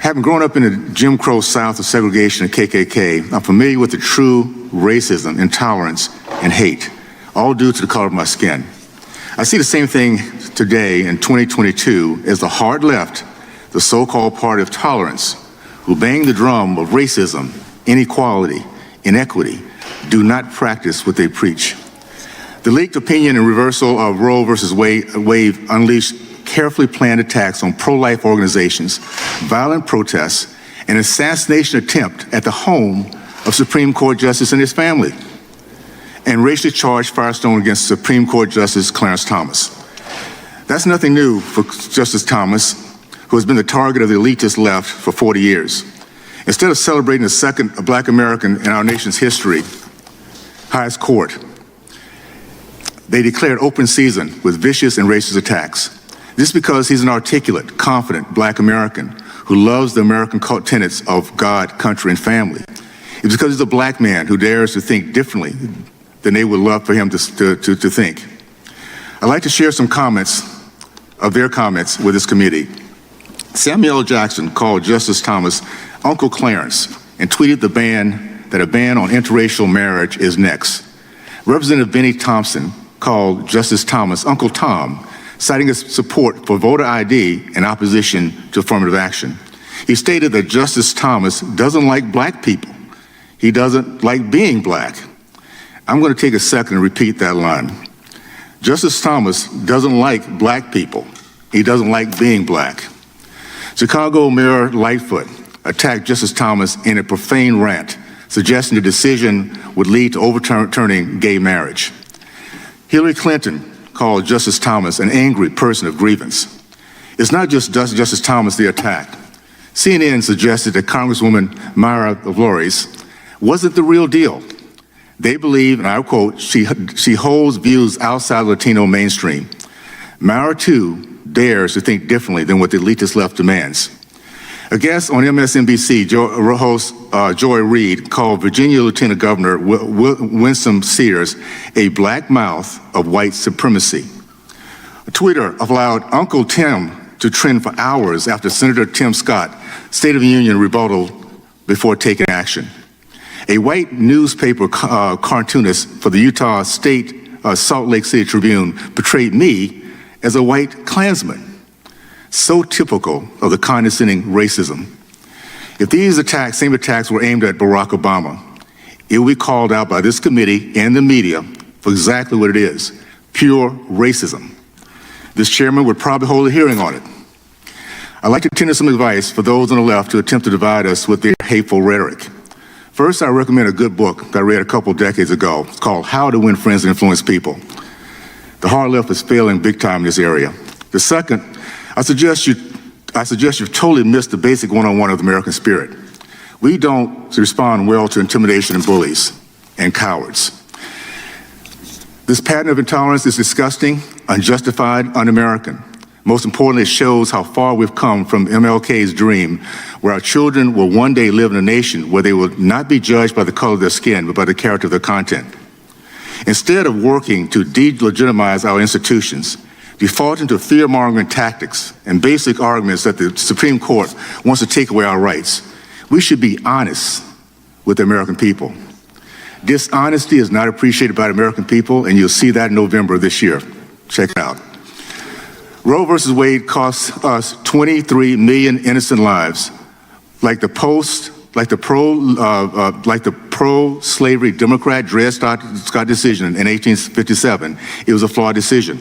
Having grown up in the Jim Crow South of segregation and KKK, I'm familiar with the true racism, intolerance, and hate, all due to the color of my skin. I see the same thing today in 2022 as the hard left, the so-called party of tolerance, who bang the drum of racism, inequality, inequity, do not practice what they preach. The leaked opinion and reversal of Roe versus Wade unleashed carefully planned attacks on pro-life organizations, violent protests, and assassination attempt at the home of Supreme Court Justice and his family, and racially charged firestone against Supreme Court Justice Clarence Thomas. That's nothing new for Justice Thomas, who has been the target of the elitist left for 40 years. Instead of celebrating the second Black American in our nation's history, highest court, they declared open season with vicious and racist attacks. This is because he's an articulate, confident Black American who loves the American tenets of God, country, and family. It's because he's a Black man who dares to think differently than they would love for him to think. I'd like to share some comments of their comments with this committee. Samuel L. Jackson called Justice Thomas Uncle Clarence and tweeted that a ban on interracial marriage is next. Representative Benny Thompson called Justice Thomas Uncle Tom, citing his support for voter ID in opposition to affirmative action. He stated that Justice Thomas doesn't like Black people. He doesn't like being Black. I'm going to take a second and repeat that line. Justice Thomas doesn't like Black people. He doesn't like being Black. Chicago Mayor Lightfoot attacked Justice Thomas in a profane rant, suggesting the decision would lead to overturning gay marriage. Hillary Clinton called Justice Thomas an angry person of grievance. It's not just Justice Thomas they attacked. CNN suggested that Congresswoman Myra Flores wasn't the real deal. They believe, and I quote, she holds views outside the Latino mainstream. Myra, too, dares to think differently than what the elitist left demands. A guest on MSNBC, host Joy Reid, called Virginia Lieutenant Governor Winsome Sears a black mouth of white supremacy. Twitter allowed Uncle Tim to trend for hours after Senator Tim Scott State of the Union rebuttal before taking action. A white newspaper cartoonist for the Utah State Salt Lake City Tribune portrayed me as a white Klansman. So typical of the condescending racism. If these same attacks were aimed at Barack Obama, it would be called out by this committee and the media for exactly what it is, pure racism. This chairman would probably hold a hearing on it. I'd like to tender some advice for those on the left who attempt to divide us with their hateful rhetoric. First, I recommend a good book that I read a couple decades ago. It's called How to Win Friends and Influence People. The hard left is failing big time in this area. The second, I suggest you've totally missed the basic one-on-one of the American spirit. We don't respond well to intimidation and bullies and cowards. This pattern of intolerance is disgusting, unjustified, un-American. Most importantly, it shows how far we've come from MLK's dream, where our children will one day live in a nation where they will not be judged by the color of their skin, but by the character of their content. Instead of working to delegitimize our institutions, default into fear-mongering tactics and basic arguments that the Supreme Court wants to take away our rights, we should be honest with the American people. Dishonesty is not appreciated by the American people, and you'll see that in November of this year. Check it out. Roe versus Wade cost us 23 million innocent lives. Like the pro-slavery Democrat Dred Scott decision in 1857, it was a flawed decision.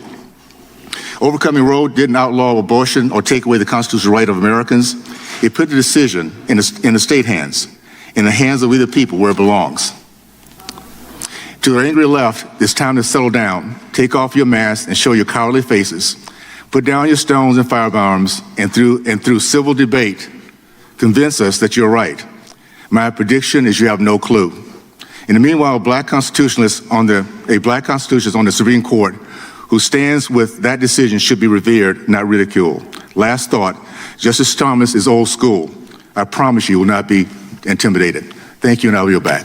Overcoming Roe didn't outlaw abortion or take away the constitutional right of Americans. It put the decision in the state hands, in the hands of we the people where it belongs. To the angry left, it's time to settle down, take off your masks and show your cowardly faces. Put down your stones and firearms, and through civil debate, convince us that you're right. My prediction is you have no clue. In the meanwhile, a black constitutionalist on the Supreme Court who stands with that decision should be revered, not ridiculed. Last thought, Justice Thomas is old school. I promise you will not be intimidated. Thank you, and I'll yield back.